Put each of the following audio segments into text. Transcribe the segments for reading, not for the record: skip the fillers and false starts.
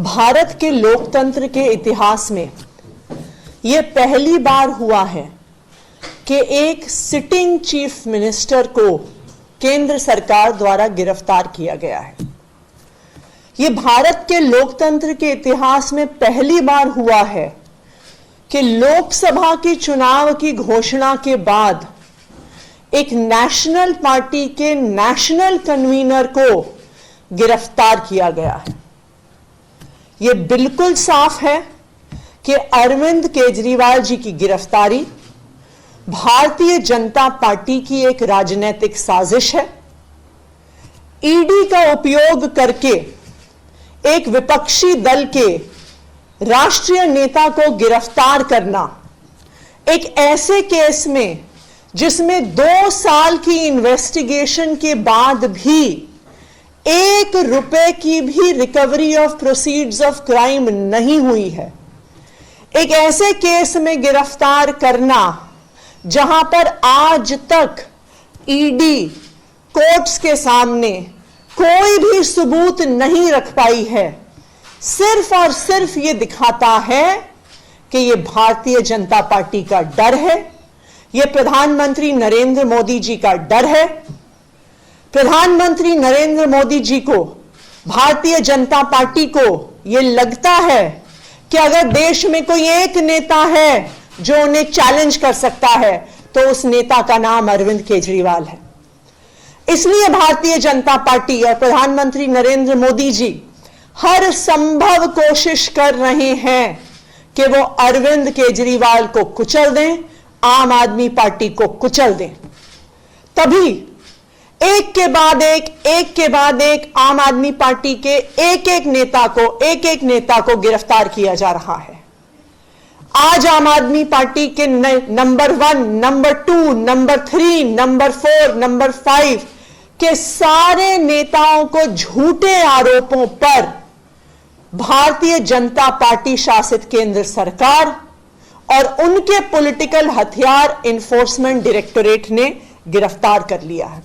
भारत के लोकतंत्र के इतिहास में यह पहली बार हुआ है कि एक सिटिंग चीफ मिनिस्टर को केंद्र सरकार द्वारा गिरफ्तार किया गया है। यह भारत के लोकतंत्र के इतिहास में पहली बार हुआ है कि लोकसभा की चुनाव की घोषणा के बाद एक नेशनल पार्टी के नेशनल कन्वीनर को गिरफ्तार किया गया है। यह बिल्कुल साफ है कि अरविंद केजरीवाल जी की गिरफ्तारी भारतीय जनता पार्टी की एक राजनीतिक साजिश है। ईडी का उपयोग करके एक विपक्षी दल के राष्ट्रीय नेता को गिरफ्तार करना एक ऐसे केस में जिसमें 2 साल की इन्वेस्टिगेशन के बाद भी 1 रुपए की भी recovery of proceeds of crime नहीं हुई है, एक ऐसे केस में गिरफ्तार करना जहां पर आज तक ईडी कोर्ट्स के सामने कोई भी सबूत नहीं रख पाई है, सिर्फ और सिर्फ यह दिखाता है कि यह भारतीय जनता पार्टी का डर है, यह प्रधानमंत्री नरेंद्र मोदी जी का डर है। प्रधानमंत्री नरेंद्र मोदी जी को, भारतीय जनता पार्टी को यह लगता है कि अगर देश में कोई एक नेता है जो उन्हें चैलेंज कर सकता है तो उस नेता का नाम अरविंद केजरीवाल है। इसलिए भारतीय जनता पार्टी और प्रधानमंत्री नरेंद्र मोदी जी हर संभव कोशिश कर रहे हैं कि वो अरविंद केजरीवाल को कुचल दें, आम आदमी पार्टी को कुचल दें। तभी एक के बाद एक आम आदमी पार्टी के एक एक नेता को गिरफ्तार किया जा रहा है। आज आम आदमी पार्टी के number 1, number 2, number 3, number 4, number 5 के सारे नेताओं को झूठे आरोपों पर भारतीय जनता पार्टी शासित केंद्र सरकार और उनके पॉलिटिकल हथियार एनफोर्समेंट डायरेक्टोरेट ने गिरफ्तार कर लिया है।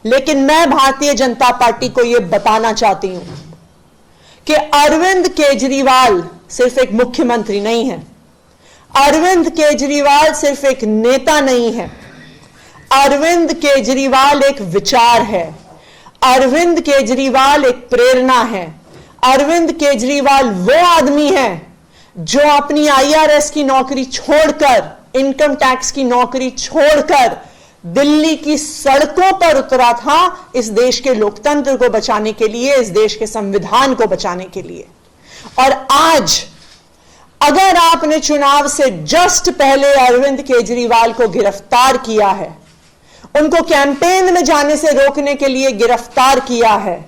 लेकिन मैं भारतीय जनता पार्टी को यह बताना चाहती हूं कि अरविंद केजरीवाल सिर्फ एक मुख्यमंत्री नहीं है, अरविंद केजरीवाल सिर्फ एक नेता नहीं है, अरविंद केजरीवाल एक विचार है, अरविंद केजरीवाल एक प्रेरणा है। अरविंद केजरीवाल वो आदमी है जो अपनी आईआरएस की नौकरी छोड़कर, इनकम टैक्स की नौकरी छोड़कर दिल्ली की सड़कों पर उतरा था इस देश के लोकतंत्र को बचाने के लिए, इस देश के संविधान को बचाने के लिए। और आज अगर आपने चुनाव से जस्ट पहले अरविंद केजरीवाल को गिरफ्तार किया है, उनको कैंपेन में जाने से रोकने के लिए गिरफ्तार किया है,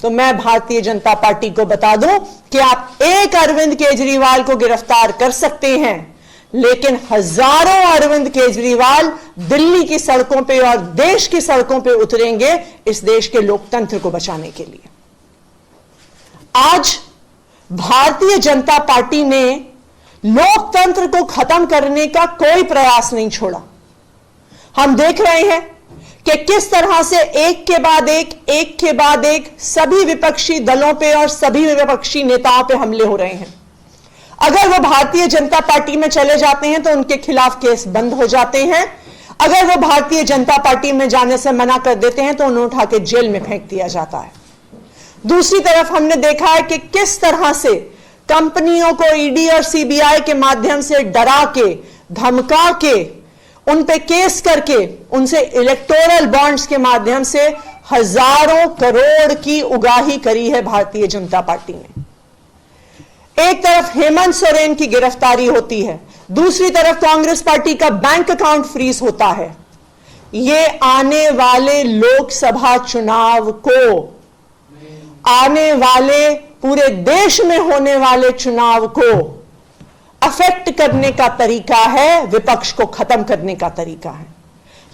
तो मैं भारतीय जनता पार्टी को बता दूं कि आप एक अरविंद केजरीवाल को गिरफ्तार कर सकते हैं, लेकिन हजारों अरविंद केजरीवाल दिल्ली की सड़कों पे और देश की सड़कों पे उतरेंगे इस देश के लोकतंत्र को बचाने के लिए। आज भारतीय जनता पार्टी ने लोकतंत्र को खत्म करने का कोई प्रयास नहीं छोड़ा। हम देख रहे हैं कि किस तरह से एक के बाद एक सभी विपक्षी दलों पे और सभी विपक्षी नेताओं पे हमले हो रहे हैं। अगर वो भारतीय जनता पार्टी में चले जाते हैं तो उनके खिलाफ केस बंद हो जाते हैं, अगर वो भारतीय जनता पार्टी में जाने से मना कर देते हैं तो उन्हें उठा के जेल में फेंक दिया जाता है। दूसरी तरफ हमने देखा है कि किस तरह से कंपनियों को ईडी और सीबीआई के माध्यम से डरा के, धमका के, उन पे केस करके उनसे इलेक्टोरल बॉन्ड्स के माध्यम से हजारों करोड़ की उगाही करी है भारतीय जनता पार्टी ने। एक तरफ हेमंत सोरेन की गिरफ्तारी होती है, दूसरी तरफ कांग्रेस पार्टी का बैंक अकाउंट फ्रीज होता है। यह आने वाले लोकसभा चुनाव को, आने वाले पूरे देश में होने वाले चुनाव को अफेक्ट करने का तरीका है, विपक्ष को खत्म करने का तरीका है।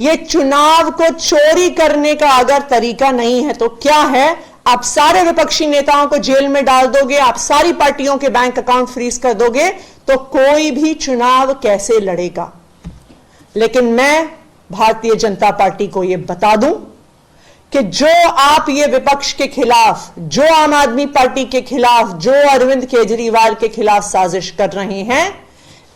यह चुनाव को चोरी करने का अगर तरीका नहीं है तो क्या है? आप सारे विपक्षी नेताओं को जेल में डाल दोगे, आप सारी पार्टियों के बैंक अकाउंट फ्रीज कर दोगे तो कोई भी चुनाव कैसे लड़ेगा? लेकिन मैं भारतीय जनता पार्टी को यह बता दूं कि जो आप ये विपक्ष के खिलाफ, जो आम आदमी पार्टी के खिलाफ, जो अरविंद केजरीवाल के खिलाफ साजिश कर रहे हैं,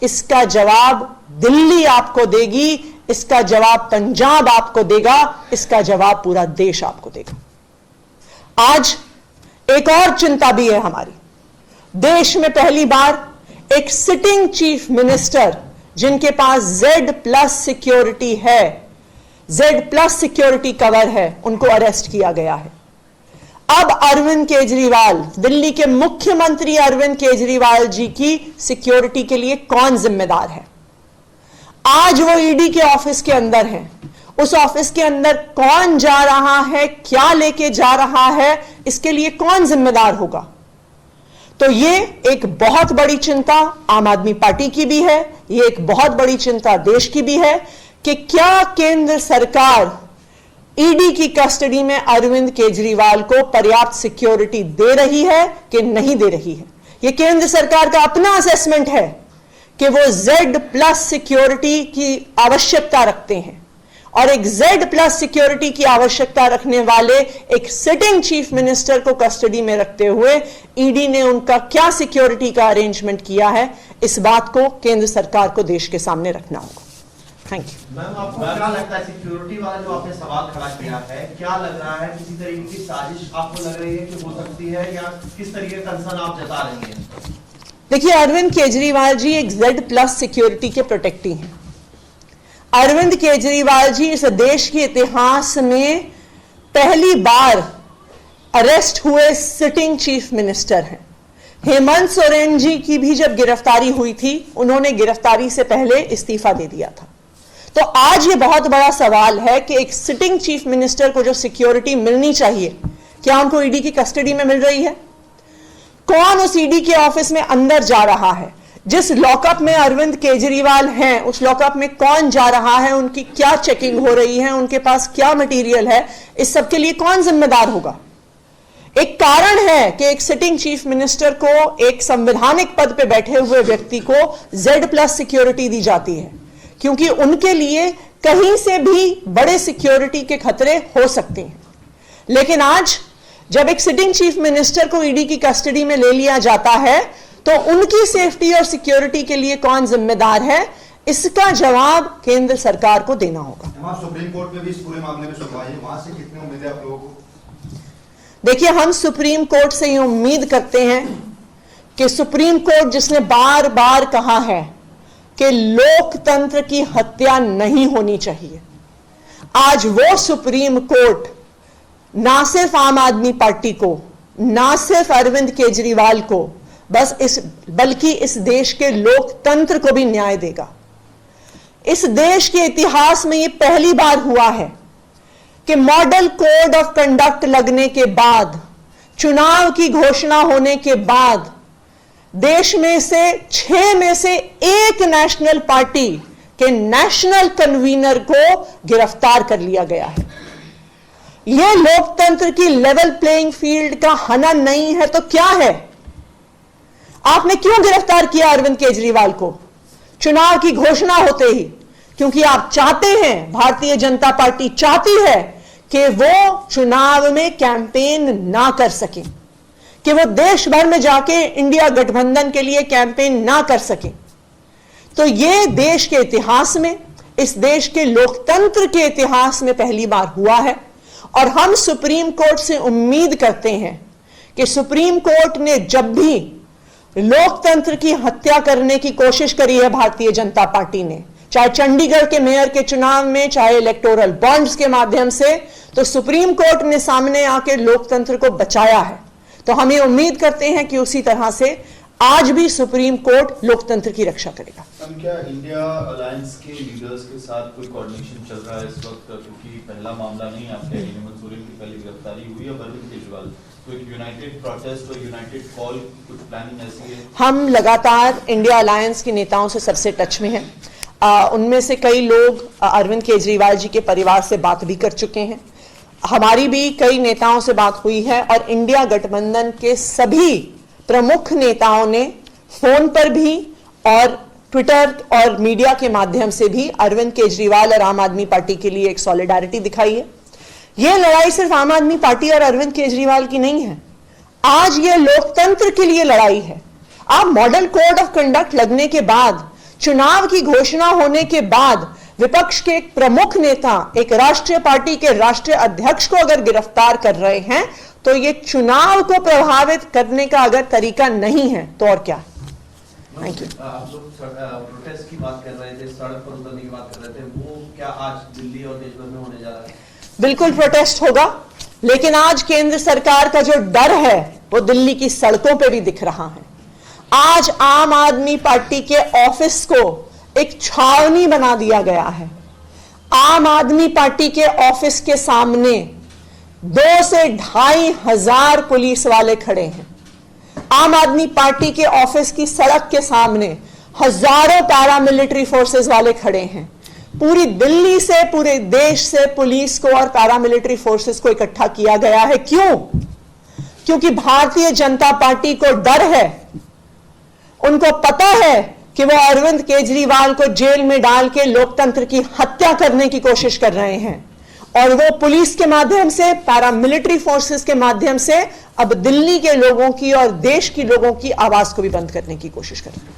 इसका जवाब दिल्ली आपको देगी, इसका जवाब पंजाब आपको देगा, इसका जवाब पूरा देश आपको देगा। आज एक और चिंता भी है हमारी। देश में पहली बार एक सिटिंग चीफ मिनिस्टर जिनके पास Z+ सिक्योरिटी है, Z+ सिक्योरिटी कवर है, उनको अरेस्ट किया गया है। अब अरविंद केजरीवाल, दिल्ली के मुख्यमंत्री अरविंद केजरीवाल जी की सिक्योरिटी के लिए कौन जिम्मेदार है? आज वो ईडी के ऑफिस के अंदर हैं। उस ऑफिस के अंदर कौन जा रहा है, क्या लेके जा रहा है, इसके लिए कौन जिम्मेदार होगा? तो ये एक बहुत बड़ी चिंता आम आदमी पार्टी की भी है, ये एक बहुत बड़ी चिंता देश की भी है कि क्या केंद्र सरकार ईडी की कस्टडी में अरविंद केजरीवाल को पर्याप्त सिक्योरिटी दे रही है कि नहीं दे रही है। यह केंद्र सरकार का अपना असेसमेंट है कि वो Z+ सिक्योरिटी की आवश्यकता रखते हैं, और एक Z+ सिक्योरिटी की आवश्यकता रखने वाले एक सिटिंग चीफ मिनिस्टर को कस्टडी में रखते हुए ईडी ने उनका क्या सिक्योरिटी का अरेंजमेंट किया है, इस बात को केंद्र सरकार को देश के सामने रखना होगा। Thank you. मैम, आपको क्या लगता है सिक्योरिटी वाला जो आपने सवाल खड़ा किया है, क्या लग रहा है किसी तरीके की साजिश आपको लग रही है कि हो सकती है, या किस तरीके का कंसर्न आप जता रही हैं? देखिए, अरविंद केजरीवाल जी एक Z+ सिक्योरिटी के प्रोटेक्टी हैं। अरविंद केजरीवाल जी इस देश के इतिहास में पहली बार अरेस्ट हुए सिटिंग चीफ मिनिस्टर हैं। हेमंत सोरेन जी की भी जब गिरफ्तारी हुई थी, उन्होंने गिरफ्तारी से पहले इस्तीफा दे दिया था। तो आज ये बहुत बड़ा सवाल है कि एक सिटिंग चीफ मिनिस्टर को जो सिक्योरिटी मिलनी चाहिए, क्या उनको ईडी की कस्टडी में मिल रही है? कौन उस ईडी के ऑफिस में अंदर जा रहा है? जिस लॉकअप में अरविंद केजरीवाल हैं, उस लॉकअप में कौन जा रहा है, उनकी क्या चेकिंग हो रही है, उनके पास क्या मटेरियल है, इस सब के लिए कौन जिम्मेदार होगा? एक कारण है कि एक सिटिंग चीफ मिनिस्टर को, एक संवैधानिक पद पे बैठे हुए व्यक्ति को Z+ सिक्योरिटी दी जाती है, क्योंकि उनके लिए कहीं से भी बड़े सिक्योरिटी के खतरे हो सकते हैं। लेकिन आज जब एक सिटिंग चीफ मिनिस्टर को ईडी की कस्टडी में ले लिया जाता है, तो उनकी सेफ्टी और सिक्योरिटी के लिए कौन जिम्मेदार है, इसका जवाब केंद्र सरकार को देना होगा। सुप्रीम कोर्ट में भी इस पूरे मामले में सुनवाई है, वहां से कितनी उम्मीद है आप लोगों को? देखिए, हम सुप्रीम कोर्ट से ये उम्मीद करते हैं कि सुप्रीम कोर्ट जिसने बार बार कहा है कि लोकतंत्र की हत्या नहीं होनी चाहिए, आज वो सुप्रीम कोर्ट ना सिर्फ आम आदमी पार्टी को, ना सिर्फ अरविंद केजरीवाल को, बल्कि इस देश के लोकतंत्र को भी न्याय देगा। इस देश के इतिहास में यह पहली बार हुआ है कि मॉडल कोड ऑफ कंडक्ट लगने के बाद, चुनाव की घोषणा होने के बाद, देश में से 6 में से 1 नेशनल पार्टी के नेशनल कन्वीनर को गिरफ्तार कर लिया गया है। यह लोकतंत्र की लेवल प्लेइंग फील्ड का हनन नहीं है तो क्या है? आपने क्यों गिरफ्तार किया अरविंद केजरीवाल को चुनाव की घोषणा होते ही? क्योंकि आप चाहते हैं, भारतीय जनता पार्टी चाहती है कि वो चुनाव में कैंपेन ना कर सके, कि वो देश भर में जाके इंडिया गठबंधन के लिए कैंपेन ना कर सके। तो ये देश के इतिहास में, इस देश के लोकतंत्र के इतिहास में पहली बार हुआ है, और हम सुप्रीम कोर्ट से उम्मीद करते हैं कि सुप्रीम कोर्ट ने जब भी लोकतंत्र की हत्या करने की कोशिश करी है भारतीय जनता पार्टी ने, चाहे चंडीगढ़ के मेयर के चुनाव में, चाहे इलेक्टोरल बॉन्ड्स के माध्यम से, तो सुप्रीम कोर्ट ने सामने आकर लोकतंत्र को बचाया है। तो हम ये उम्मीद करते हैं कि उसी तरह से आज भी सुप्रीम कोर्ट लोकतंत्र की रक्षा करेगा। क्या इंडिया अलायंस के लीडर्स के साथ कोई कोऑर्डिनेशन चल रहा है इस वक्त? क्योंकि पहला मामला नहीं, आपके हेमंत सोरेन की पहली गिरफ्तारी हुई है, अरविंद केजरीवाल, तो एक यूनाइटेड प्रोटेस्ट और यूनाइटेड कॉल, कुछ प्लानिंग ऐसी है? हम लगातार इंडिया अलायंस के नेताओं से सबसे टच में हैं। उनमें से कई लोग अरविंद केजरीवाल जी के परिवार से बात भी कर चुके हैं। हमारी भी कई नेताओं से बात हुई है, और इंडिया गठबंधन के सभी प्रमुख नेताओं ने फोन पर भी और ट्विटर और मीडिया के माध्यम से भी अरविंद केजरीवाल और आम आदमी पार्टी के लिए एक सॉलिडारिटी दिखाई है। यह लड़ाई सिर्फ आम आदमी पार्टी और अरविंद केजरीवाल की नहीं है, आज यह लोकतंत्र के लिए लड़ाई है। आप मॉडल कोड ऑफ कंडक्ट लगने के बाद, चुनाव की घोषणा होने के बाद विपक्ष के एक प्रमुख नेता, एक राष्ट्रीय पार्टी के राष्ट्रीय अध्यक्ष को अगर गिरफ्तार कर रहे हैं तो यह चुनाव को प्रभावित करने का अगर तरीका नहीं है तो और क्या? Thank you. आप लोग प्रोटेस्ट की बात कर रहे थे, सड़क पर उतरने की बात कर रहे थे, वो क्या आज दिल्ली और देश भर में होने जा रहा है? बिल्कुल प्रोटेस्ट होगा, लेकिन आज केंद्र सरकार का जो डर है वो दिल्ली की सड़कों पे भी दिख रहा है। आज आम आदमी पार्टी के ऑफिस को एक छावनी बना दिया गया है। आम आदमी पार्टी के ऑफिस के सामने 2 से 2,500 पुलिस वाले खड़े हैं। आम आदमी पार्टी के ऑफिस की सड़क के सामने हजारों पैरामिलिट्री फोर्सेस वाले खड़े हैं। पूरी दिल्ली से, पूरे देश से पुलिस को और पैरामिलिट्री फोर्सेस को इकट्ठा किया गया है। क्यों? क्योंकि भारतीय जनता पार्टी को डर है, उनको पता है कि वो अरविंद केजरीवाल को जेल में डाल के लोकतंत्र की हत्या करने की कोशिश कर रहे हैं, और वो पुलिस के माध्यम से, पैरामिलिट्री फोर्सेस के माध्यम से अब दिल्ली के लोगों की और देश की लोगों की आवाज को भी बंद करने की कोशिश कर रहे हैं।